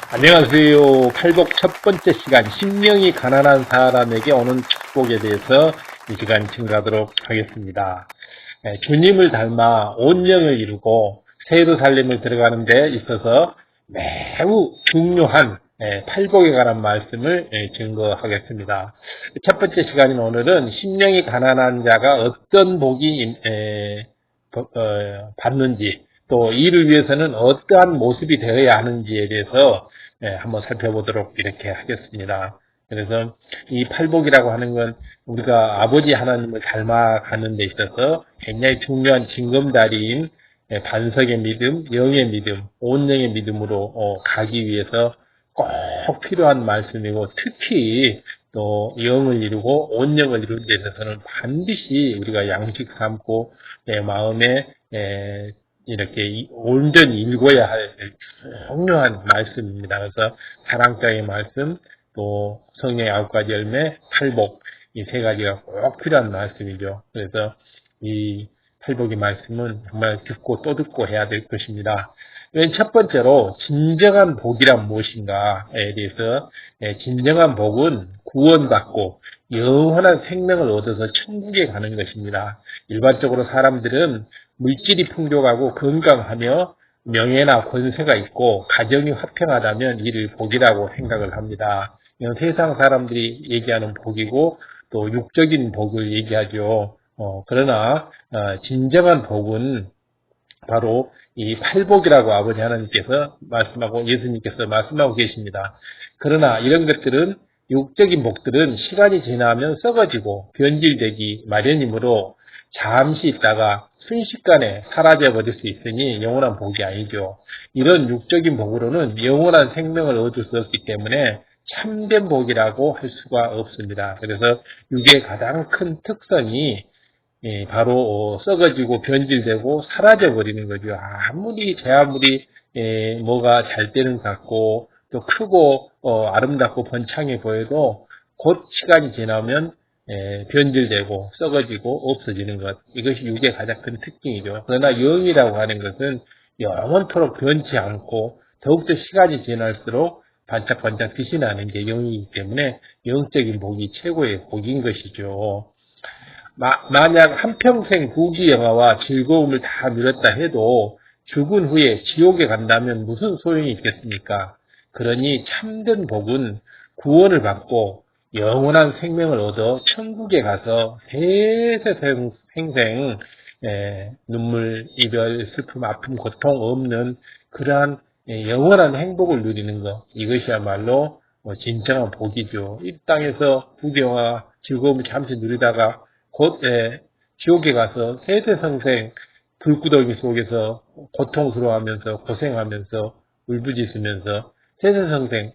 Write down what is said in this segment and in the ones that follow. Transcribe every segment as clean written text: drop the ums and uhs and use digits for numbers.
안녕하세요. 팔복 첫 번째 시간, 심령이 가난한 사람에게 오는 축복에 대해서 이 시간 증가하도록 하겠습니다. 주님을 닮아 온영을 이루고 새로 살림을 들어가는 데 있어서 매우 중요한 팔복에 관한 말씀을 증거하겠습니다. 첫 번째 시간인 오늘은 심령이 가난한 자가 어떤 복이 받는지, 또 이를 위해서는 어떠한 모습이 되어야 하는지에 대해서 한번 살펴보도록 이렇게 하겠습니다. 그래서 이 팔복이라고 하는 건 우리가 아버지 하나님을 닮아가는 데 있어서 굉장히 중요한 징검다리인 반석의 믿음, 영의 믿음, 온영의 믿음으로 가기 위해서 꼭 필요한 말씀이고, 특히 또 영을 이루고 온영을 이루는 데 있어서는 반드시 우리가 양식 삼고 마음에 이렇게 온전히 읽어야 할 중요한 말씀입니다. 그래서 사랑장의 말씀, 또 성령의 9가지 열매, 팔복, 이 세 가지가 꼭 필요한 말씀이죠. 그래서 이 팔복의 말씀은 정말 듣고 또 듣고 해야 될 것입니다. 맨 첫 번째로 진정한 복이란 무엇인가에 대해서, 진정한 복은 구원받고 영원한 생명을 얻어서 천국에 가는 것입니다. 일반적으로 사람들은 물질이 풍족하고 건강하며 명예나 권세가 있고 가정이 화평하다면 이를 복이라고 생각을 합니다. 이건 세상 사람들이 얘기하는 복이고 또 육적인 복을 얘기하죠. 그러나 진정한 복은 바로 이 팔복이라고 아버지 하나님께서 말씀하고 예수님께서 말씀하고 계십니다. 그러나 이런 것들은, 육적인 복들은 시간이 지나면 썩어지고 변질되기 마련이므로 잠시 있다가 순식간에 사라져 버릴 수 있으니 영원한 복이 아니죠. 이런 육적인 복으로는 영원한 생명을 얻을 수 없기 때문에 참된 복이라고 할 수가 없습니다. 그래서 육의 가장 큰 특성이 바로 썩어지고 변질되고 사라져 버리는 거죠. 제 아무리 뭐가 잘 되는 것 같고 또 크고 아름답고 번창해 보여도 곧 시간이 지나면 변질되고 썩어지고 없어지는 것, 이것이 육의 가장 큰 특징이죠. 그러나 영이라고 하는 것은 영원토록 변치 않고 더욱더 시간이 지날수록 반짝반짝 빛이 나는 게 영이기 때문에 영적인 복이 최고의 복인 것이죠. 만약 한평생 부귀영화와 즐거움을 다 누렸다 해도 죽은 후에 지옥에 간다면 무슨 소용이 있겠습니까? 그러니 참된 복은 구원을 받고 영원한 생명을 얻어 천국에 가서 세세생생 눈물, 이별, 슬픔, 아픔, 고통 없는 그러한 영원한 행복을 누리는 것, 이것이야말로 진정한 복이죠. 이 땅에서 부귀영화 즐거움을 잠시 누리다가 곧 지옥에 가서 세세성생 불구덩이 속에서 고통스러워하면서 고생하면서 울부짖으면서 세세성생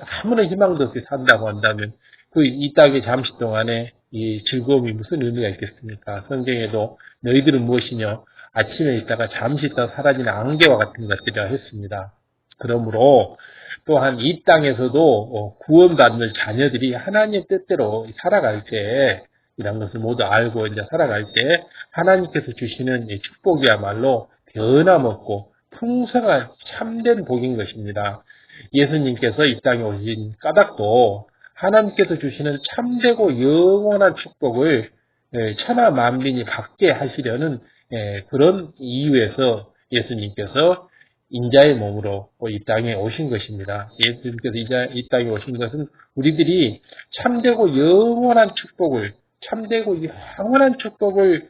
아무런 희망도 없이 산다고 한다면 이 땅에 잠시 동안에 이 즐거움이 무슨 의미가 있겠습니까? 성경에도 너희들은 무엇이냐, 아침에 있다가 잠시 있다 사라지는 안개와 같은 것들이라 했습니다. 그러므로 또한 이 땅에서도 구원받는 자녀들이 하나님의 뜻대로 살아갈 때, 이런 것을 모두 알고 이제 살아갈 때 하나님께서 주시는 이 축복이야말로 변함없고 풍성한 참된 복인 것입니다. 예수님께서 이 땅에 오신 까닭도 하나님께서 주시는 참되고 영원한 축복을 천하 만민이 받게 하시려는 그런 이유에서 예수님께서 인자의 몸으로 이 땅에 오신 것입니다. 예수님께서 이 땅에 오신 것은 우리들이 참되고 영원한 축복을, 참되고 영원한 축복을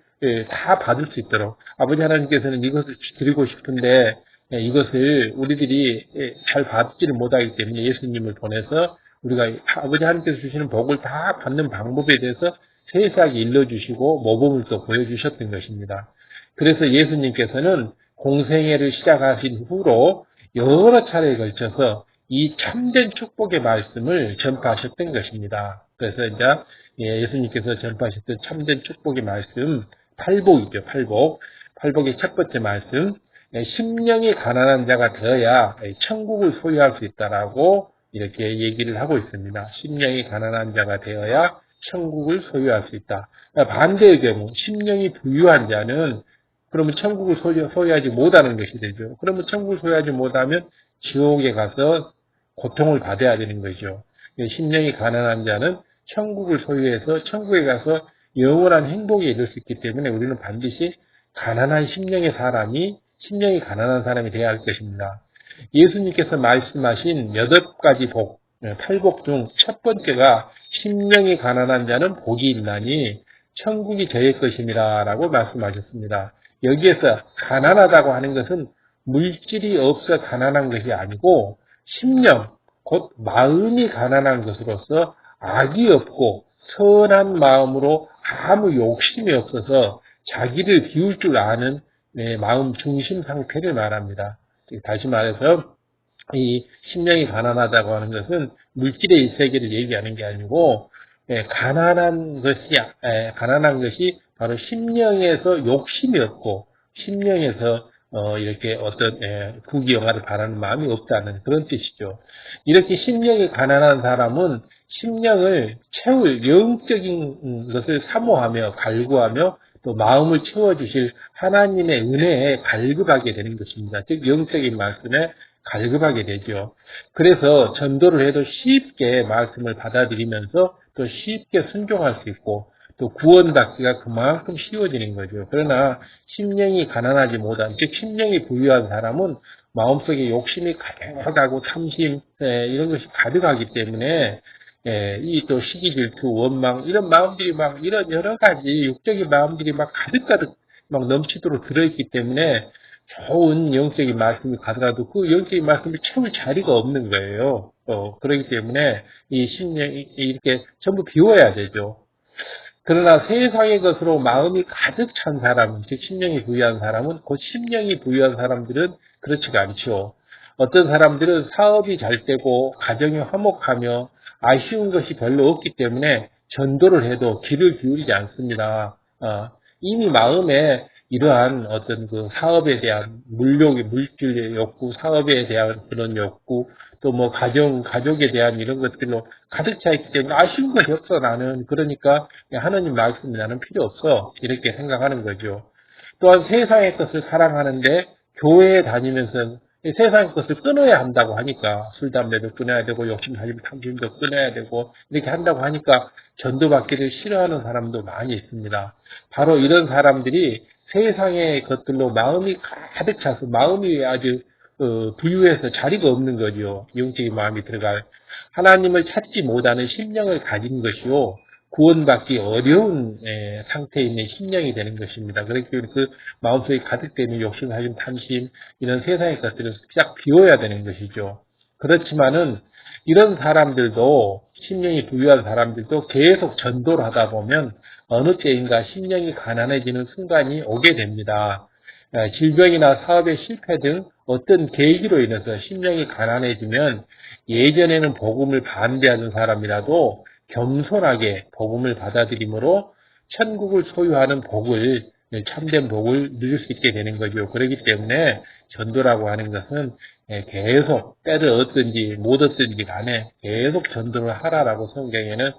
다 받을 수 있도록, 아버지 하나님께서는 이것을 드리고 싶은데 이것을 우리들이 잘 받지를 못하기 때문에 예수님을 보내서 우리가 아버지 하나님께서 주시는 복을 다 받는 방법에 대해서 세세하게 일러주시고 모범을 또 보여주셨던 것입니다. 그래서 예수님께서는 공생애를 시작하신 후로 여러 차례에 걸쳐서 이 참된 축복의 말씀을 전파하셨던 것입니다. 그래서 이제 예수님께서 전파하셨던 참된 축복의 말씀, 팔복이죠. 팔복. 팔복의 첫 번째 말씀, 심령이 가난한 자가 되어야 천국을 소유할 수 있다라고 이렇게 얘기를 하고 있습니다. 심령이 가난한 자가 되어야 천국을 소유할 수 있다. 반대의 경우 심령이 부유한 자는 그러면 천국을 소유하지 못하는 것이 되죠. 그러면 천국을 소유하지 못하면 지옥에 가서 고통을 받아야 되는 거죠. 심령이 가난한 자는 천국을 소유해서 천국에 가서 영원한 행복에 이를 수 있기 때문에 우리는 반드시 가난한 심령의 사람이, 심령이 가난한 사람이 되어야 할 것입니다. 예수님께서 말씀하신 8가지 복, 8복 중 첫 번째가 심령이 가난한 자는 복이 있나니 천국이 저의 것임이라 라고 말씀하셨습니다. 여기에서 가난하다고 하는 것은 물질이 없어 가난한 것이 아니고 심령, 곧 마음이 가난한 것으로서 악이 없고 선한 마음으로 아무 욕심이 없어서 자기를 비울 줄 아는 마음 중심 상태를 말합니다. 다시 말해서 이 심령이 가난하다고 하는 것은 물질의 세계를 얘기하는 게 아니고 가난한 것이 바로 심령에서 욕심이 없고 심령에서 이렇게 어떤 부귀영화를 바라는 마음이 없다는 그런 뜻이죠. 이렇게 심령이 가난한 사람은 심령을 채울 영적인 것을 사모하며 갈구하며 또 마음을 채워주실 하나님의 은혜에 갈급하게 되는 것입니다. 즉 영적인 말씀에 갈급하게 되죠. 그래서 전도를 해도 쉽게 말씀을 받아들이면서 또 쉽게 순종할 수 있고 또 구원받기가 그만큼 쉬워지는 거죠. 그러나 심령이 가난하지 못한, 즉 심령이 부유한 사람은 마음속에 욕심이 가득하고 탐심 이런 것이 가득하기 때문에 이 또 시기 질투 원망 이런 마음들이 막 이런 여러 가지 육적인 마음들이 막 가득가득 막 넘치도록 들어있기 때문에 좋은 영적인 말씀이 가더라도 그 영적인 말씀을 채울 자리가 없는 거예요. 그렇기 때문에 이 심령이 이렇게 전부 비워야 되죠. 그러나 세상의 것으로 마음이 가득 찬 사람은, 즉 심령이 부유한 사람은, 곧 심령이 부유한 사람들은 그렇지가 않죠. 어떤 사람들은 사업이 잘 되고 가정이 화목하며 아쉬운 것이 별로 없기 때문에 전도를 해도 귀를 기울이지 않습니다. 이미 마음에 이러한 어떤 그 사업에 대한 물질의 욕구, 사업에 대한 그런 욕구, 또 뭐 가족에 대한 이런 것들로 가득 차 있기 때문에 아쉬운 것이 없어 나는. 그러니까 하나님 말씀이 나는 필요 없어. 이렇게 생각하는 거죠. 또한 세상의 것을 사랑하는데 교회에 다니면서 세상의 것을 끊어야 한다고 하니까 술, 담배도 끊어야 되고 욕심, 사심, 탐심도 끊어야 되고 이렇게 한다고 하니까 전도받기를 싫어하는 사람도 많이 있습니다. 바로 이런 사람들이 세상의 것들로 마음이 가득 차서 마음이 아주 부유해서 자리가 없는 거죠. 영적인 마음이 들어갈 하나님을 찾지 못하는 심령을 가진 것이요. 구원받기 어려운 상태에 있는 심령이 되는 것입니다. 그렇기 때문에 그 마음속에 가득되는 욕심, 사심, 탐심 이런 세상의 것들을 싹 비워야 되는 것이죠. 그렇지만은 이런 사람들도 심령이 부유한 사람들도 계속 전도를 하다 보면 어느 때인가 심령이 가난해지는 순간이 오게 됩니다. 질병이나 사업의 실패 등 어떤 계기로 인해서 심령이 가난해지면 예전에는 복음을 반대하는 사람이라도 겸손하게 복음을 받아들이므로 천국을 소유하는 복을, 참된 복을 누릴 수 있게 되는 거죠. 그렇기 때문에 전도라고 하는 것은 계속 때를 얻든지 못 얻든지 간에 계속 전도를 하라라고 성경에는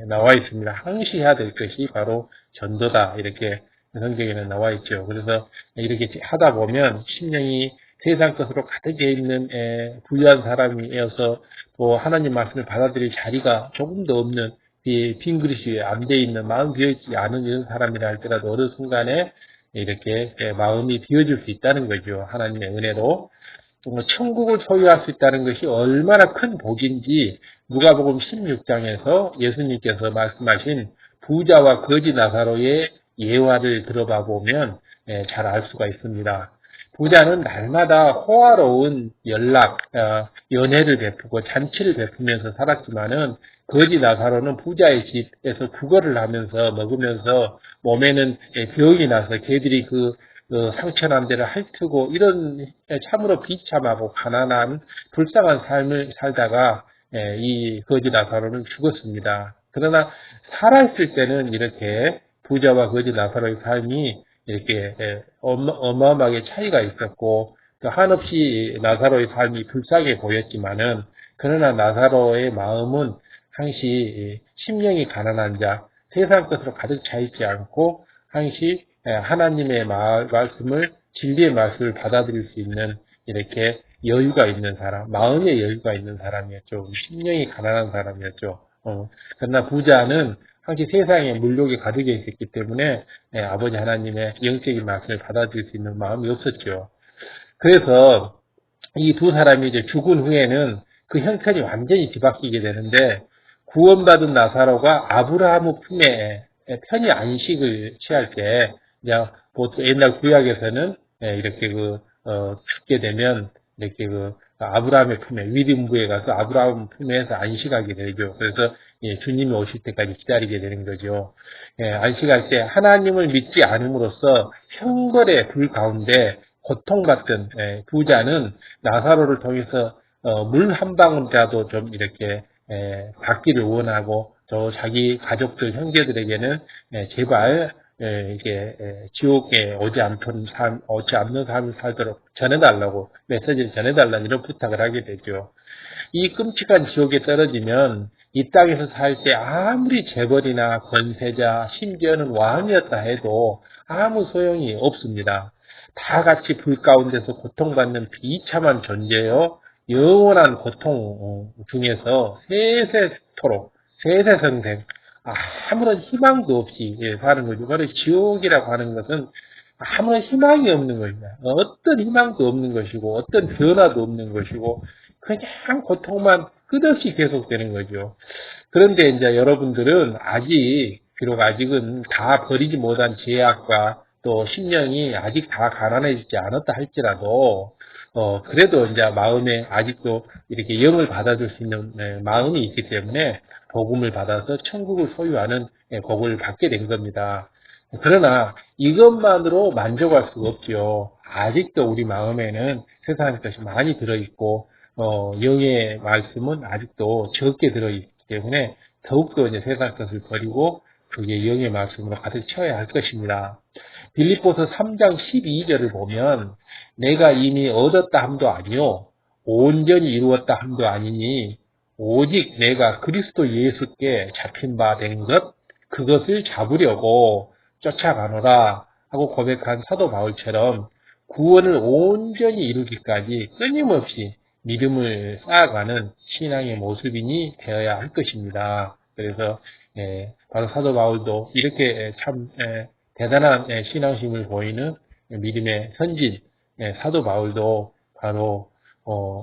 나와 있습니다. 항시 해야 될 것이 바로 전도다. 이렇게 성경에는 나와 있죠. 그래서 이렇게 하다 보면 심령이 세상 것으로 가득해 있는 부유한 사람이어서 또 하나님 말씀을 받아들일 자리가 조금도 없는 빈 그릇이 안 돼 있는 마음 비어있지 않은 이런 사람이라 할지라도 어느 순간에 이렇게 마음이 비어질 수 있다는 거죠. 하나님의 은혜로. 천국을 소유할 수 있다는 것이 얼마나 큰 복인지 누가복음 16장에서 예수님께서 말씀하신 부자와 거지 나사로의 예화를 들어봐 보면 잘 알 수가 있습니다. 부자는 날마다 호화로운 연회를 베푸고 잔치를 베푸면서 살았지만은 거지 나사로는 부자의 집에서 구걸을 하면서 먹으면서 몸에는 병이 나서 개들이 그 상처난 데를 핥고 이런 참으로 비참하고 가난한 불쌍한 삶을 살다가 이 거지 나사로는 죽었습니다. 그러나 살아있을 때는 이렇게 부자와 거지 나사로의 삶이 이렇게 어마어마하게 차이가 있었고 한없이 나사로의 삶이 불쌍해 보였지만은 그러나 나사로의 마음은 항시 심령이 가난한 자, 세상 것으로 가득 차 있지 않고 항시 하나님의 말씀을 진리의 말씀을 받아들일 수 있는 이렇게 여유가 있는 사람, 마음의 여유가 있는 사람이었죠. 심령이 가난한 사람이었죠. 그러나 부자는 항상 세상에 물욕이 가득해 있었기 때문에 아버지 하나님의 영적인 말씀을 받아들일 수 있는 마음이 없었죠. 그래서 이 두 사람이 이제 죽은 후에는 그 형편이 완전히 뒤바뀌게 되는데, 구원받은 나사로가 아브라함의 품에 편히 안식을 취할 때, 그냥 보통 옛날 구약에서는 이렇게 죽게 되면 이렇게 아브라함의 품에, 위림부에 가서 아브라함 품에서 안식하게 되죠. 그래서 주님이 오실 때까지 기다리게 되는 거죠. 안식할 때 하나님을 믿지 않음으로써 형벌의 불 가운데 고통받던 부자는 나사로를 통해서 물 한 방울이라도 좀 이렇게 받기를 원하고, 또 자기 가족들, 형제들에게는 제발 이게 지옥에 오지 않는 삶을 살도록 전해달라고, 메시지를 전해달라는 이런 부탁을 하게 되죠. 이 끔찍한 지옥에 떨어지면 이 땅에서 살 때 아무리 재벌이나 권세자, 심지어는 왕이었다 해도 아무 소용이 없습니다. 다 같이 불 가운데서 고통받는 비참한 존재요. 영원한 고통 중에서 세세토록, 세세성생 아무런 희망도 없이 사는 거죠. 바로 지옥이라고 하는 것은 아무런 희망이 없는 것입니다. 어떤 희망도 없는 것이고, 어떤 변화도 없는 것이고, 그냥 고통만 끝없이 계속되는 거죠. 그런데 이제 여러분들은 비록 아직은 다 버리지 못한 죄악과 또 심령이 아직 다 가난해지지 않았다 할지라도, 그래도 이제 마음에 아직도 이렇게 영을 받아줄 수 있는 마음이 있기 때문에 복음을 받아서 천국을 소유하는 복을 받게 된 겁니다. 그러나 이것만으로 만족할 수가 없죠. 아직도 우리 마음에는 세상의 것이 많이 들어있고, 영의 말씀은 아직도 적게 들어있기 때문에 더욱더 이제 세상 것을 버리고 그게 영의 말씀으로 가득 채워야 할 것입니다. 빌립보서 3장 12절을 보면 내가 이미 얻었다 함도 아니요 온전히 이루었다 함도 아니니 오직 내가 그리스도 예수께 잡힌 바 된 것 그것을 잡으려고 쫓아가노라 하고 고백한 사도 바울처럼 구원을 온전히 이루기까지 끊임없이 믿음을 쌓아가는 신앙의 모습이니 되어야 할 것입니다. 그래서 바로 사도 바울도 이렇게 참 대단한 신앙심을 보이는 믿음의 선진 사도 바울도 바로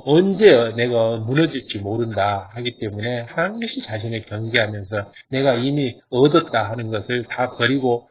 언제 내가 무너질지 모른다 하기 때문에 항시 자신을 경계하면서 내가 이미 얻었다 하는 것을 다 버리고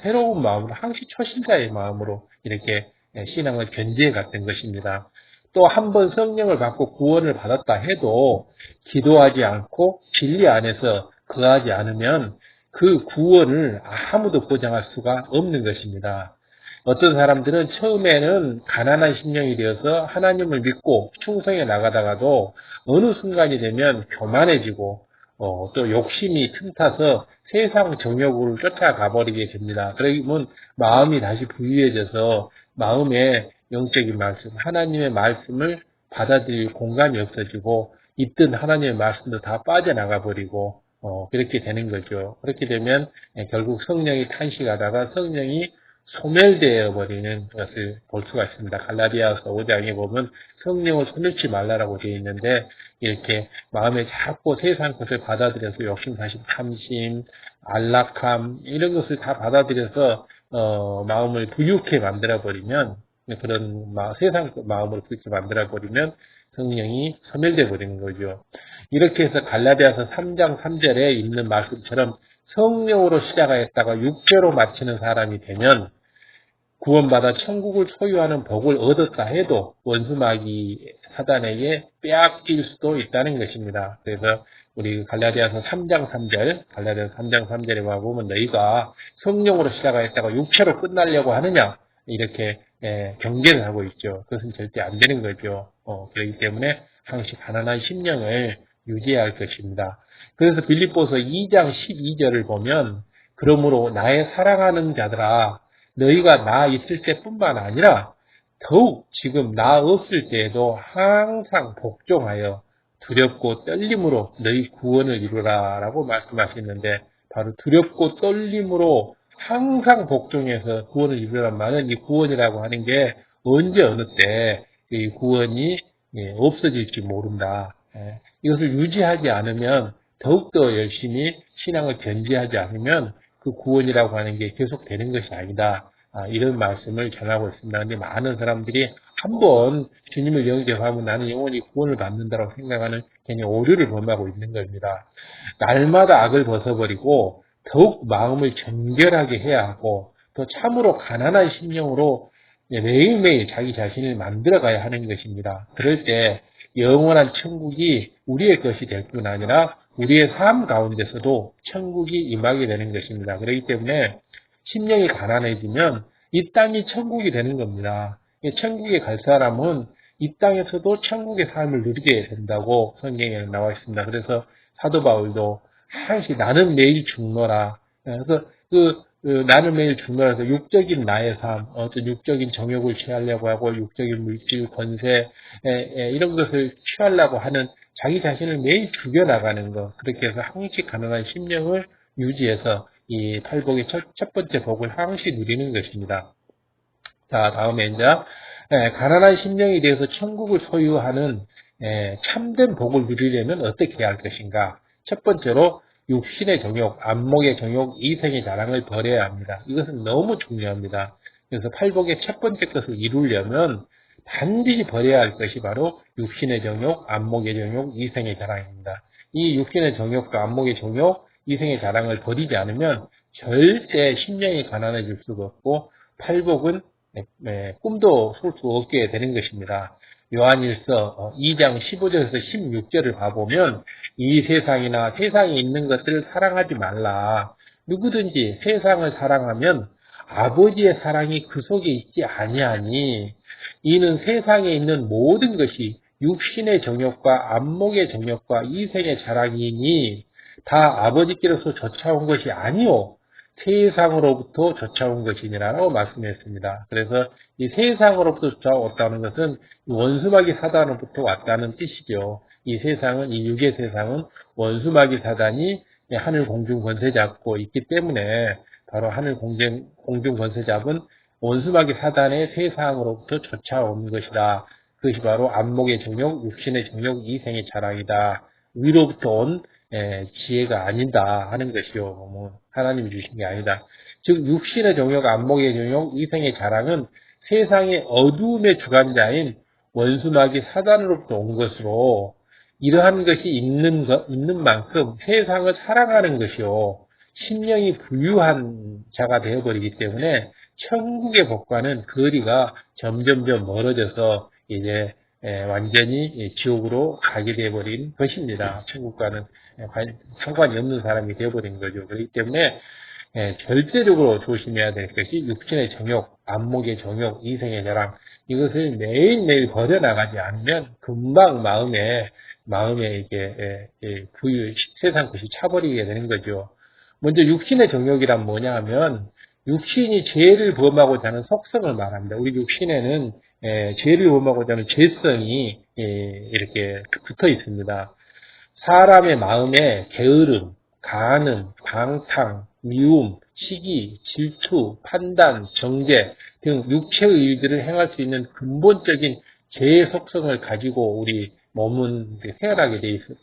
새로운 마음으로 항시 초신자의 마음으로 이렇게 신앙을 견지해 갔던 것입니다. 또 한 번 성령을 받고 구원을 받았다 해도 기도하지 않고 진리 안에서 거하지 않으면 그 구원을 아무도 보장할 수가 없는 것입니다. 어떤 사람들은 처음에는 가난한 심령이 되어서 하나님을 믿고 충성해 나가다가도 어느 순간이 되면 교만해지고 또 욕심이 틈타서 세상 정욕을 쫓아가 버리게 됩니다. 그러면 마음이 다시 부유해져서 마음에 영적인 말씀, 하나님의 말씀을 받아들일 공간이 없어지고 있던 하나님의 말씀도 다 빠져나가 버리고 그렇게 되는 거죠. 그렇게 되면 결국 성령이 탄식하다가 성령이 소멸되어 버리는 것을 볼 수가 있습니다. 갈라디아서 5장에 보면 성령을 소멸치 말라라고 되어 있는데 이렇게 마음에 자꾸 세상 것을 받아들여서 욕심사심, 탐심, 안락함 이런 것을 다 받아들여서 마음을 부유케 만들어 버리면 그런 세상 마음을 그렇게 만들어 버리면 성령이 소멸되어 버리는 거죠. 이렇게 해서 갈라디아서 3장 3절에 있는 말씀처럼 성령으로 시작하였다가 육체로 마치는 사람이 되면 구원받아 천국을 소유하는 복을 얻었다 해도 원수마귀 사단에게 빼앗길 수도 있다는 것입니다. 그래서 우리 갈라디아서 3장 3절에 보면 너희가 성령으로 시작하였다가 육체로 끝나려고 하느냐 이렇게 경계를 하고 있죠. 그것은 절대 안 되는 거죠. 그렇기 때문에 항시 가난한 심령을 유지해야 할 것입니다. 그래서 빌립보서 2장 12절을 보면 그러므로 나의 사랑하는 자들아 너희가 나 있을 때뿐만 아니라 더욱 지금 나 없을 때에도 항상 복종하여 두렵고 떨림으로 너희 구원을 이루라 라고 말씀하시는데 바로 두렵고 떨림으로 항상 복종해서 구원을 이루란 말은 이 구원이라고 하는 게 언제 어느 때 이 구원이 없어질지 모른다. 이것을 유지하지 않으면 더욱더 열심히 신앙을 견지하지 않으면 그 구원이라고 하는 게 계속되는 것이 아니다. 이런 말씀을 전하고 있습니다. 근데 많은 사람들이 한번 주님을 영접하면 나는 영원히 구원을 받는다고 생각하는 괜히 오류를 범하고 있는 겁니다. 날마다 악을 벗어버리고 더욱 마음을 정결하게 해야 하고 또 참으로 가난한 심령으로 매일매일 자기 자신을 만들어가야 하는 것입니다. 그럴 때 영원한 천국이 우리의 것이 될 뿐 아니라 우리의 삶 가운데서도 천국이 임하게 되는 것입니다. 그렇기 때문에 심령이 가난해지면 이 땅이 천국이 되는 겁니다. 천국에 갈 사람은 이 땅에서도 천국의 삶을 누리게 된다고 성경에 나와 있습니다. 그래서 사도 바울도 항시 나는 매일 죽노라. 그래서 나는 매일 죽노라서 육적인 나의 삶, 어떤 육적인 정욕을 취하려고 하고 육적인 물질, 권세 이런 것을 취하려고 하는 자기 자신을 매일 죽여나가는 것. 그렇게 해서 항시 가난한 심령을 유지해서 이 팔복의 첫 번째 복을 항시 누리는 것입니다. 자, 다음에 이제 가난한 심령에 대해서 천국을 소유하는 참된 복을 누리려면 어떻게 해야 할 것인가? 첫 번째로 육신의 정욕, 안목의 정욕, 이생의 자랑을 버려야 합니다. 이것은 너무 중요합니다. 그래서 팔복의 첫 번째 것을 이루려면 반드시 버려야 할 것이 바로 육신의 정욕, 안목의 정욕, 이생의 자랑입니다. 이 육신의 정욕과 안목의 정욕, 이생의 자랑을 버리지 않으면 절대 심령이 가난해질 수가 없고 팔복은 꿈도 꿀 수 없게 되는 것입니다. 요한일서 2장 15절에서 16절을 봐보면 이 세상이나 세상에 있는 것들을 사랑하지 말라. 누구든지 세상을 사랑하면 아버지의 사랑이 그 속에 있지 아니하니 이는 세상에 있는 모든 것이 육신의 정욕과 안목의 정욕과 이생의 자랑이니 다 아버지께로서 쫓아온 것이 아니오 세상으로부터 쫓아온 것이니라고 말씀했습니다. 그래서 이 세상으로부터 쫓아왔다는 것은 원수마귀 사단으로부터 왔다는 뜻이죠. 이 세상은, 이 육의 세상은 원수마귀 사단이 하늘 공중 권세 잡고 있기 때문에 바로 하늘 공중 권세 잡은 원수마귀 사단의 세상으로부터 쫓아온 것이다. 그것이 바로 안목의 정욕, 육신의 정욕, 이생의 자랑이다. 위로부터 온 지혜가 아니다 하는 것이요. 하나님이 주신 게 아니다. 즉 육신의 정욕, 안목의 정욕, 이생의 자랑은 세상의 어두움의 주관자인 원수마귀 사단으로부터 온 것으로 이러한 것이 있는 만큼 세상을 사랑하는 것이요. 심령이 부유한 자가 되어버리기 때문에 천국의 복과는 거리가 점점점 멀어져서 이제 완전히 지옥으로 가게 되어버린 것입니다. 천국과는 상관이 없는 사람이 되어버린 거죠. 그렇기 때문에 절대적으로 조심해야 될 것이 육신의 정욕, 안목의 정욕, 이생의 자랑 이것을 매일매일 버려나가지 않으면 금방 마음에 이게 세상 것이 차버리게 되는 거죠. 먼저 육신의 정욕이란 뭐냐 하면 육신이 죄를 범하고자 하는 속성을 말합니다. 우리 육신에는 죄를 범하고자 하는 죄성이 이렇게 붙어 있습니다. 사람의 마음에 게으름, 간음, 방탕, 미움, 시기, 질투, 판단, 정죄 등 육체의 일들을 행할 수 있는 근본적인 죄의 속성을 가지고 우리 몸은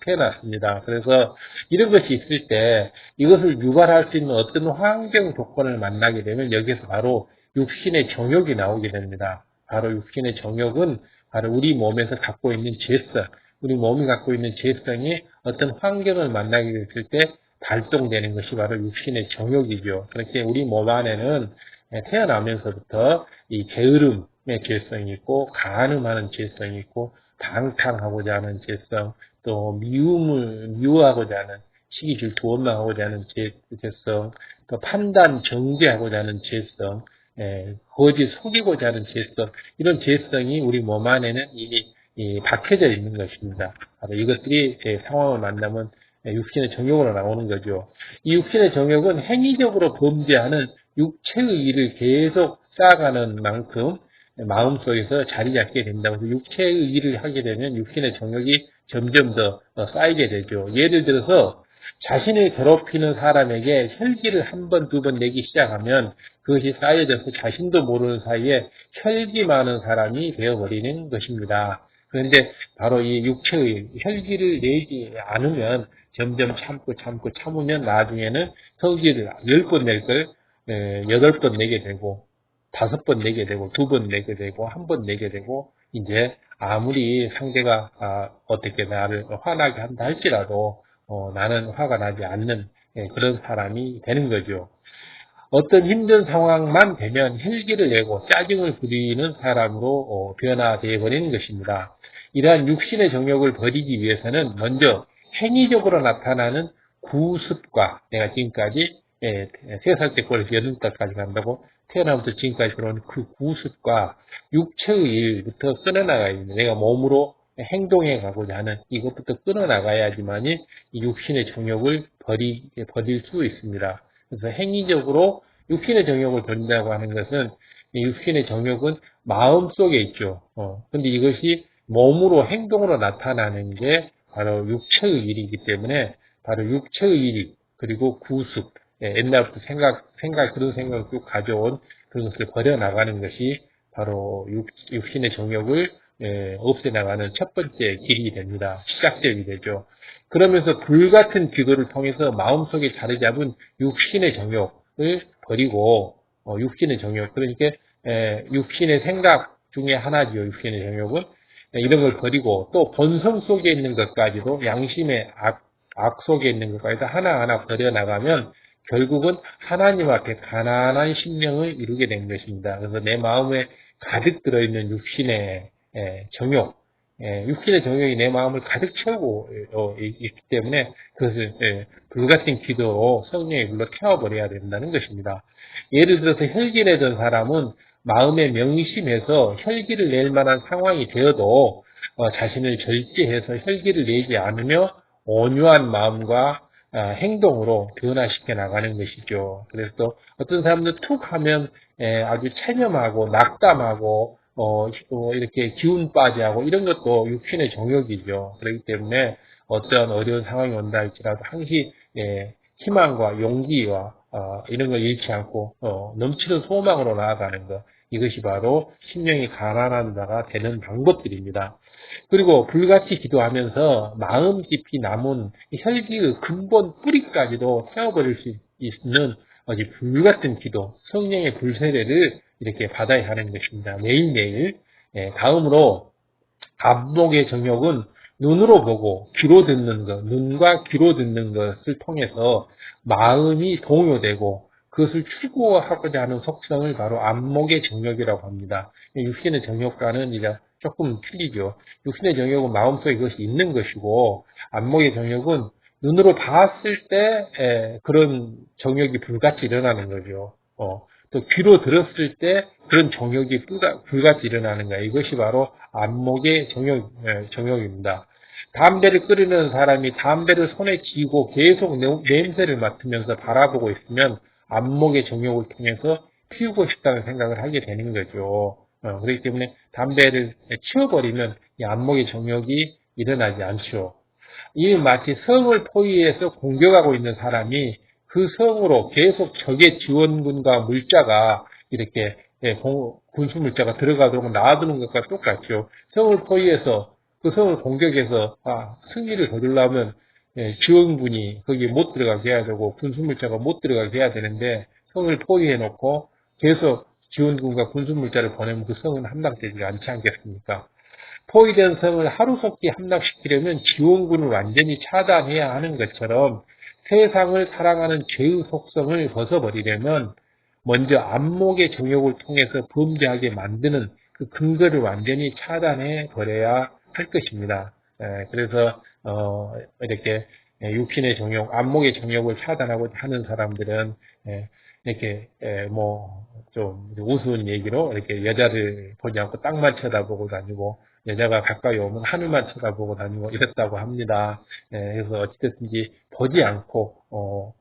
태어났습니다. 그래서 이런 것이 있을 때 이것을 유발할 수 있는 어떤 환경 조건을 만나게 되면 여기서 바로 육신의 정욕이 나오게 됩니다. 바로 육신의 정욕은 바로 우리 몸에서 갖고 있는 죄성, 우리 몸이 갖고 있는 죄성이 어떤 환경을 만나게 됐을 때 발동되는 것이 바로 육신의 정욕이죠. 그렇게 우리 몸 안에는 태어나면서부터 이 게으름의 죄성이 있고 간음하는 죄성이 있고 방탕하고자 하는 죄성, 또 미워하고자 하는 시기 질투 원망하고자 하는 죄성, 또 판단 정죄하고자 하는 죄성, 거짓 속이고자 하는 죄성, 이런 죄성이 우리 몸 안에는 이미 박혀져 있는 것입니다. 바로 이것들이 상황을 만나면 육신의 정욕으로 나오는 거죠. 이 육신의 정욕은 행위적으로 범죄하는 육체의 일을 계속 쌓아가는 만큼 마음속에서 자리 잡게 된다고 해서 육체의 일을 하게 되면 육신의 정욕이 점점 더 쌓이게 되죠. 예를 들어서 자신을 괴롭히는 사람에게 혈기를 한 번, 두 번 내기 시작하면 그 그것이 쌓여져서 자신도 모르는 사이에 혈기 많은 사람이 되어버리는 것입니다. 그런데 바로 이 육체의 혈기를 내지 않으면 점점 참으면 나중에는 성질을 10번 낼 걸 8번 내게 되고 5번 내게 되고 2번 내게 되고 1번 내게 되고 이제 아무리 상대가 어떻게 나를 화나게 한다 할지라도 나는 화가 나지 않는 그런 사람이 되는 거죠. 어떤 힘든 상황만 되면 혈기를 내고 짜증을 부리는 사람으로 변화되어 버리는 것입니다. 이러한 육신의 정욕을 버리기 위해서는 먼저 행위적으로 나타나는 구습과 내가 지금까지 3살 때 꼴에서 8살까지 간다고 태어나부터 지금까지 들어온 그 구습과 육체의 일부터 끊어나가야 됩니다. 내가 몸으로 행동해 가고자 하는 이것부터 끊어나가야지만이 이 육신의 정욕을 버릴 수 있습니다. 그래서 행위적으로 육신의 정욕을 버린다고 하는 것은 이 육신의 정욕은 마음속에 있죠. 근데 이것이 몸으로 행동으로 나타나는 게 바로 육체의 일이기 때문에 바로 육체의 일 그리고 구습 옛날부터 그런 생각을 쭉 가져온 그런 것을 버려나가는 것이 바로 육신의 정욕을 없애나가는 첫 번째 길이 됩니다. 시작점이 되죠. 그러면서 불같은 기도를 통해서 마음속에 자리 잡은 육신의 정욕을 버리고 육신의 정욕 그러니까 육신의 생각 중에 하나지요. 육신의 정욕은 이런 걸 버리고 또 본성 속에 있는 것까지도 양심의 악 속에 있는 것까지도 하나하나 버려나가면 결국은 하나님 앞에 가난한 심령을 이루게 된 것입니다. 그래서 내 마음에 가득 들어있는 육신의 정욕, 육신의 정욕이 내 마음을 가득 채우고 있기 때문에 그것을 불같은 기도로 성령의 불로 태워버려야 된다는 것입니다. 예를 들어서 혈기 내던 사람은 마음에 명심해서 혈기를 낼 만한 상황이 되어도 자신을 절제해서 혈기를 내지 않으며 온유한 마음과 행동으로 변화시켜 나가는 것이죠. 그래서 또 어떤 사람들 툭 하면 아주 체념하고 낙담하고 이렇게 기운 빠지하고 이런 것도 육신의 정욕이죠. 그렇기 때문에 어떤 어려운 상황이 온다 할지라도 항시 희망과 용기와 이런 걸 잃지 않고 넘치는 소망으로 나아가는 것 이것이 바로 심령이 가난한 자가 되는 방법들입니다. 그리고 불같이 기도하면서 마음 깊이 남은 혈기의 근본 뿌리까지도 태워버릴 수 있는 아주 불같은 기도, 성령의 불세례를 이렇게 받아야 하는 것입니다. 매일매일. 다음으로 안목의 정욕은 눈으로 보고 귀로 듣는 것, 눈과 귀로 듣는 것을 통해서 마음이 동요되고 그것을 추구하고자 하는 속성을 바로 안목의 정욕이라고 합니다. 육신의 정욕과는 이제 조금 틀리죠. 육신의 정욕은 마음속에 그것이 있는 것이고 안목의 정욕은 눈으로 봤을 때 그런 정욕이 불같이 일어나는 거죠. 또 귀로 들었을 때 그런 정욕이 불같이 일어나는 거예요. 이것이 바로 안목의 정욕입니다. 담배를 끓이는 사람이 담배를 손에 쥐고 계속 냄새를 맡으면서 바라보고 있으면 안목의 정욕을 통해서 피우고 싶다는 생각을 하게 되는 거죠. 그렇기 때문에 담배를 치워버리면 이 안목의 정욕이 일어나지 않죠. 이 마치 성을 포위해서 공격하고 있는 사람이 그 성으로 계속 적의 지원군과 물자가 이렇게 군수 물자가 들어가도록 놔두는 것과 똑같죠. 성을 포위해서 그 성을 공격해서 승리를 거두려면 지원군이 거기에 못 들어가게 해야 되고 군수 물자가 못 들어가게 해야 되는데 성을 포위해 놓고 계속 지원군과 군수 물자를 보내면 그 성은 함락되지 않지 않겠습니까? 포위된 성을 하루속히 함락시키려면 지원군을 완전히 차단해야 하는 것처럼 세상을 사랑하는 죄의 속성을 벗어버리려면 먼저 안목의 정욕을 통해서 범죄하게 만드는 그 근거를 완전히 차단해 버려야 할 것입니다. 그래서 이렇게 육신의 정욕, 안목의 정욕을 차단하고 하는 사람들은 이렇게 뭐 좀 우스운 얘기로 이렇게 여자를 보지 않고 땅만 쳐다보고 다니고 여자가 가까이 오면 하늘만 쳐다보고 다니고 이랬다고 합니다. 그래서 어찌됐든지 보지 않고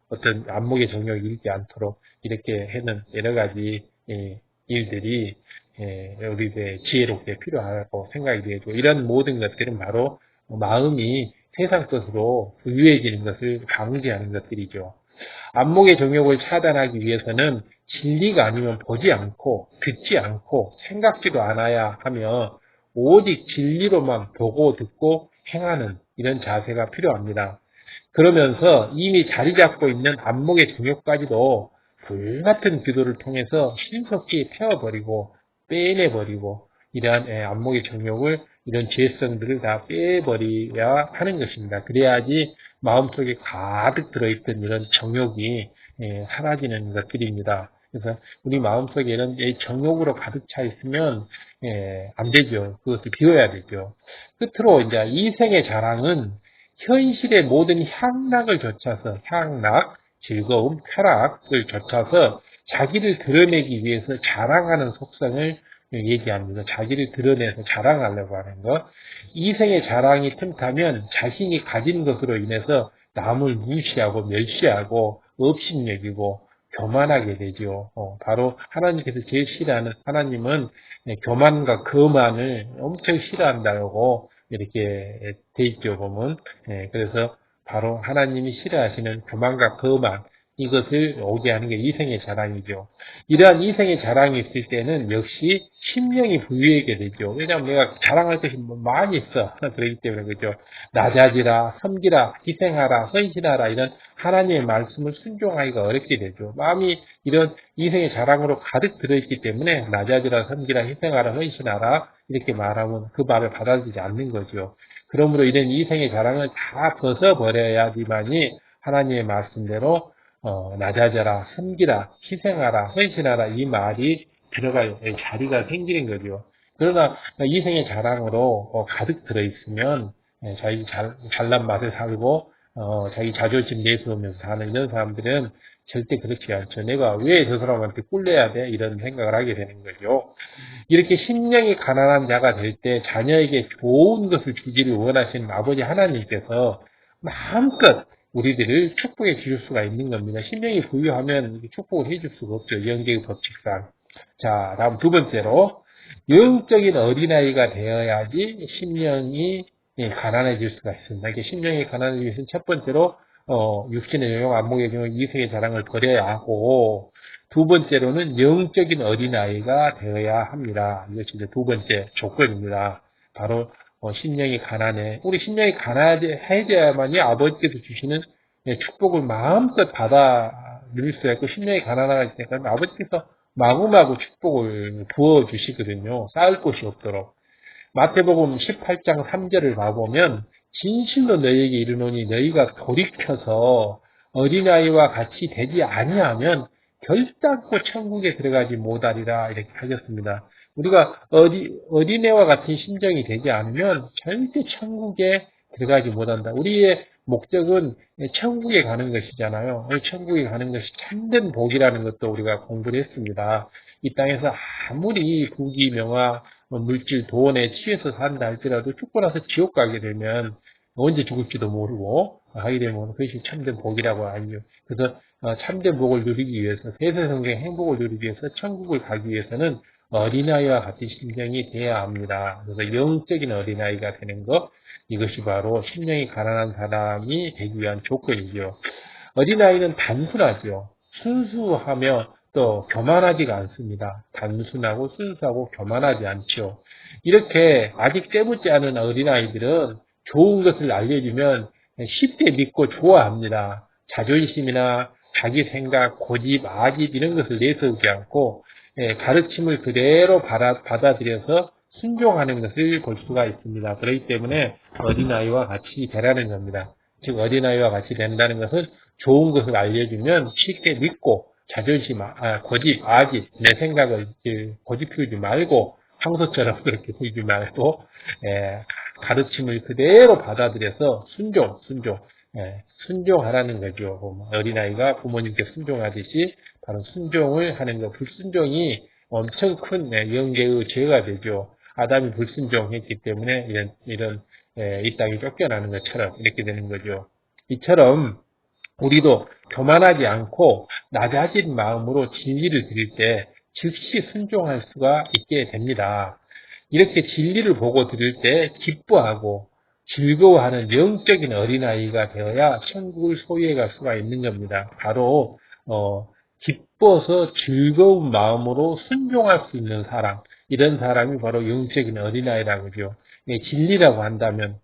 어떤 안목의 정욕이 일지 않도록 이렇게 하는 여러 가지 일들이 우리의 지혜롭게 필요하다고 생각이 되고 이런 모든 것들은 바로 마음이 세상 것으로 부유해지는 것을 방지하는 것들이죠. 안목의 정욕을 차단하기 위해서는 진리가 아니면 보지 않고 듣지 않고 생각지도 않아야 하며 오직 진리로만 보고 듣고 행하는 이런 자세가 필요합니다. 그러면서 이미 자리 잡고 있는 안목의 정욕까지도 불같은 기도를 통해서 신속히 태워버리고 빼내버리고 이러한 안목의 정욕을 이런 죄성들을 다 빼버려야 하는 것입니다. 그래야지 마음속에 가득 들어있던 이런 정욕이 사라지는 것들입니다. 그래서 우리 마음속에 이런 정욕으로 가득 차 있으면 안 되죠. 그것을 비워야 되죠. 끝으로 이제 이생의 자랑은 현실의 모든 향락을 좇아서 향락, 즐거움, 쾌락을 좇아서 자기를 드러내기 위해서 자랑하는 속성을 얘기합니다. 자기를 드러내서 자랑하려고 하는 것. 이생의 자랑이 틈타면 자신이 가진 것으로 인해서 남을 무시하고 멸시하고 업신여기고 교만하게 되죠. 바로 하나님께서 제일 싫어하는 하나님은 교만과 거만을 엄청 싫어한다고 이렇게 돼 있죠, 보면. 그래서 바로 하나님이 싫어하시는 교만과 거만, 이것을 오게 하는 게 이생의 자랑이죠. 이러한 이생의 자랑이 있을 때는 역시 심령이 부유하게 되죠. 왜냐하면 내가 자랑할 것이 많이 있어. 그렇기 때문에, 그죠. 낮아지라, 섬기라, 희생하라, 헌신하라, 이런 하나님의 말씀을 순종하기가 어렵게 되죠. 마음이 이런 이생의 자랑으로 가득 들어있기 때문에 낮아지라, 섬기라, 희생하라, 헌신하라, 이렇게 말하면 그 말을 받아들이지 않는 거죠. 그러므로 이런 이생의 자랑을 다 벗어버려야지만이 하나님의 말씀대로 낮아져라, 섬기라, 희생하라, 헌신하라 이 말이 들어갈 자리가 생기는 거죠. 그러나 이생의 자랑으로 가득 들어있으면 자기 잘난 맛에 살고 자기 자존심 내세우면서 사는 이런 사람들은 절대 그렇지 않죠. 내가 왜 저 사람한테 꿀려야 돼? 이런 생각을 하게 되는 거죠. 이렇게 심령이 가난한 자가 될 때 자녀에게 좋은 것을 주기를 원하시는 아버지 하나님께서 마음껏 우리들을 축복해 주실 수가 있는 겁니다. 심령이 부유하면 축복을 해줄 수가 없죠. 영계의 법칙상. 자, 다음 두 번째로 영적인 어린아이가 되어야지 심령이 가난해질 수가 있습니다. 이게 심령이 가난해지기 위해서는 첫 번째로 육신의 영역, 안목의 영역, 이생의 자랑을 버려야 하고 두 번째로는 영적인 어린아이가 되어야 합니다. 이것이 이제 두 번째 조건입니다. 바로 심령이 가난해. 우리 심령이 가난해져야만이 아버지께서 주시는 축복을 마음껏 받아 누릴 수가 있고 심령이 가난하기 때문에 아버지께서 마구마구 축복을 부어주시거든요. 쌓을 곳이 없도록. 마태복음 18장 3절을 봐보면 진실로 너희에게 이르노니 너희가 돌이켜서 어린아이와 같이 되지 아니하면 결단코 천국에 들어가지 못하리라 이렇게 하셨습니다. 우리가 어린애와 같은 심정이 되지 않으면 절대 천국에 들어가지 못한다. 우리의 목적은 천국에 가는 것이잖아요. 천국에 가는 것이 참된 복이라는 것도 우리가 공부를 했습니다. 이 땅에서 아무리 부귀 명화 물질 돈에 취해서 산다 할지라도 죽고 나서 지옥 가게 되면 언제 죽을지도 모르고 하게 되면 그것이 참된 복이라고 하죠. 그래서 참된 복을 누리기 위해서 세세성경 행복을 누리기 위해서 천국을 가기 위해서는 어린아이와 같은 심정이 돼야 합니다. 그래서 영적인 어린아이가 되는 것, 이것이 바로 심령이 가난한 사람이 되기 위한 조건이죠. 어린아이는 단순하죠. 순수하며 또 교만하지가 않습니다. 단순하고 순수하고 교만하지 않죠. 이렇게 아직 때묻지 않은 어린아이들은 좋은 것을 알려주면 쉽게 믿고 좋아합니다. 자존심이나 자기 생각, 고집, 아집 이런 것을 내세우지 않고 가르침을 그대로 받아들여서 순종하는 것을 볼 수가 있습니다. 그렇기 때문에 어린아이와 같이 되라는 겁니다. 즉 어린아이와 같이 된다는 것은 좋은 것을 알려주면 쉽게 믿고 자존심, 고집, 아집, 내 생각을 고집 피우지 말고 황소처럼 그렇게 피우지 말고 가르침을 그대로 받아들여서 순종하라는 거죠. 어린아이가 부모님께 순종하듯이 바로 순종을 하는 것. 불순종이 엄청 큰 영계의 죄가 되죠. 아담이 불순종했기 때문에 이런 이 땅이 쫓겨나는 것처럼 이렇게 되는 거죠. 이처럼 우리도 교만하지 않고 낮아진 마음으로 진리를 드릴 때 즉시 순종할 수가 있게 됩니다. 이렇게 진리를 보고 드릴 때 기뻐하고 즐거워하는 영적인 어린아이가 되어야 천국을 소유해 갈 수가 있는 겁니다. 바로 기뻐서 즐거운 마음으로 순종할 수 있는 사람, 이런 사람이 바로 영적인 어린아이라고 하죠. 진리라고 한다면,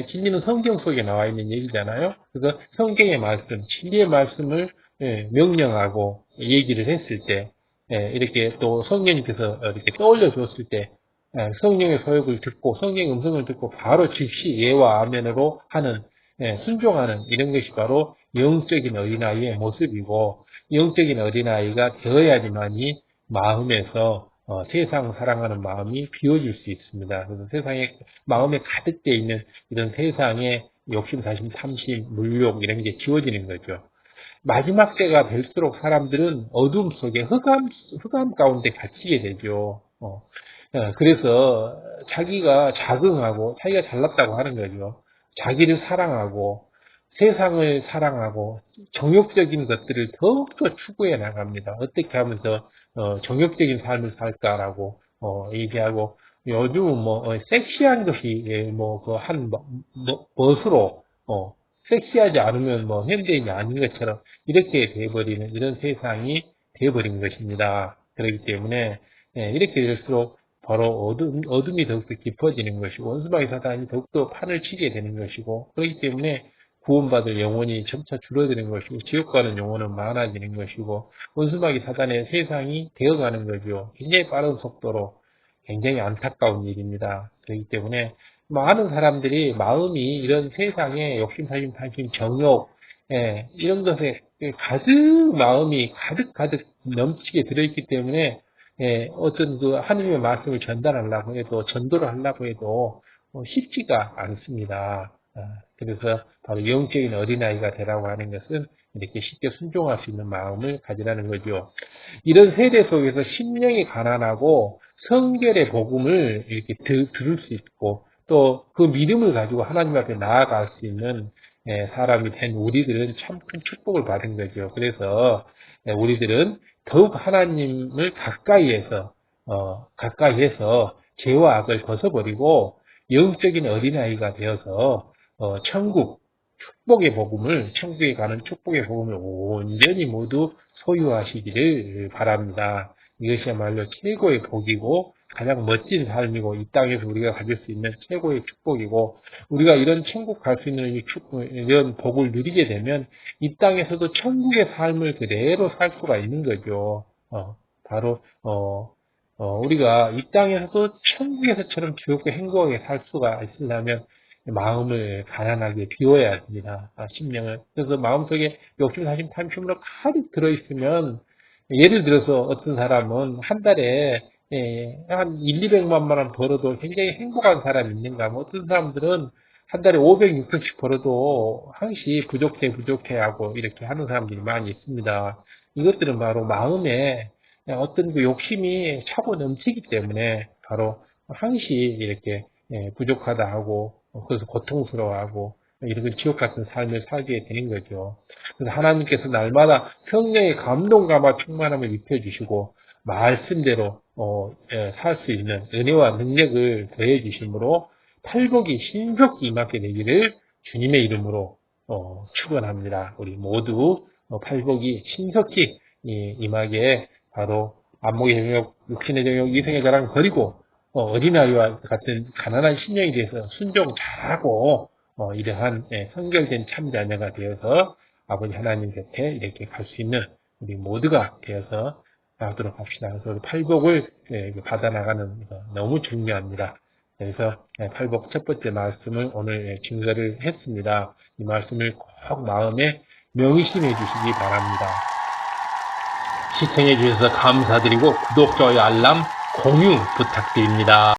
진리는 성경 속에 나와 있는 얘기잖아요. 그래서 성경의 말씀, 진리의 말씀을 명령하고 얘기를 했을 때, 이렇게 또 성령님께서 이렇게 떠올려 줬을 때, 성령의 서역을 듣고 성령의 음성을 듣고 바로 즉시 예와 아멘으로 하는, 순종하는 이런 것이 바로 영적인 어린아이의 모습이고, 영적인 어린아이가 되어야지만이 마음에서 세상 사랑하는 마음이 비워질 수 있습니다. 그래서 세상에 마음에 가득 돼 있는 이런 세상의 욕심, 사심, 탐심, 물욕 이런 게 지워지는 거죠. 마지막 때가 될수록 사람들은 어둠 속에 흑암 가운데 갇히게 되죠. 그래서 자기가 자긍하고 자기가 잘났다고 하는 거죠. 자기를 사랑하고 세상을 사랑하고 정욕적인 것들을 더욱더 추구해 나갑니다. 어떻게 하면서 정욕적인 삶을 살까라고 얘기하고, 요즘은 섹시한 것이 한 멋으로 섹시하지 않으면 현대인이 아닌 것처럼 이렇게 돼버리는 이런 세상이 돼버린 것입니다. 그렇기 때문에 이렇게 될수록 바로 어둠이 더욱더 깊어지는 것이고, 원수마귀 사단이 더욱더 판을 치게 되는 것이고, 그렇기 때문에 구원받을 영혼이 점차 줄어드는 것이고, 지옥 가는 영혼은 많아지는 것이고, 원수마귀 사단의 세상이 되어가는 거죠. 굉장히 빠른 속도로. 굉장히 안타까운 일입니다. 그렇기 때문에 많은 사람들이 마음이 이런 세상에 욕심, 사심, 탐심, 정욕, 이런 것에 가득 마음이 가득 넘치게 들어있기 때문에, 어떤 그 하느님의 말씀을 전달하려고 해도, 전도를 하려고 해도 쉽지가 않습니다. 그래서 바로 영적인 어린아이가 되라고 하는 것은 이렇게 쉽게 순종할 수 있는 마음을 가지라는 거죠. 이런 세대 속에서 심령이 가난하고 성결의 복음을 이렇게 들을 수 있고, 또 그 믿음을 가지고 하나님 앞에 나아갈 수 있는 사람이 된 우리들은 참 큰 축복을 받은 거죠. 그래서 우리들은 더욱 하나님을 가까이해서 죄와 악을 벗어버리고 영적인 어린아이가 되어서 천국에 가는 축복의 복음을 온전히 모두 소유하시기를 바랍니다. 이것이야말로 최고의 복이고 가장 멋진 삶이고, 이 땅에서 우리가 가질 수 있는 최고의 축복이고, 우리가 이런 천국 갈 수 있는 이런 복을 누리게 되면 이 땅에서도 천국의 삶을 그대로 살 수가 있는 거죠. 바로 우리가 이 땅에서도 천국에서처럼 즐겁게 행복하게 살 수가 있으려면 마음을 가난하게 비워야 됩니다. 심령을. 그래서 마음속에 욕심, 사심, 탐심으로 가득 들어있으면, 예를 들어서 어떤 사람은 한 달에 한 1, 200만 원 벌어도 굉장히 행복한 사람이 있는가 하면, 어떤 사람들은 한 달에 500, 600씩 벌어도 항시 부족해 하고 이렇게 하는 사람들이 많이 있습니다. 이것들은 바로 마음에 어떤 그 욕심이 차고 넘치기 때문에 바로 항시 이렇게 부족하다 하고, 그래서 고통스러워하고 이런 지옥 같은 삶을 살게 되는 거죠. 그래서 하나님께서 날마다 성령의 감동감화 충만함을 입혀주시고 말씀대로 살 수 있는 은혜와 능력을 더해 주심으로 팔복이 신속히 임하게 되기를 주님의 이름으로 축원합니다. 우리 모두 팔복이 신속히 임하게, 바로 안목의 정욕, 육신의 정욕, 이성의 자랑 버리고 어린아이와 같은 가난한 심령에 대해서 순종 잘하고 이러한 성결된 참자녀가 되어서 아버지 하나님 곁에 이렇게 갈 수 있는 우리 모두가 되어서 나가도록 합시다. 그래서 팔복을 받아나가는 거 너무 중요합니다. 그래서 팔복 첫 번째 말씀을 오늘 증거를 했습니다. 이 말씀을 꼭 마음에 명심해 주시기 바랍니다. 시청해 주셔서 감사드리고 구독, 좋아요, 알람, 공유 부탁드립니다.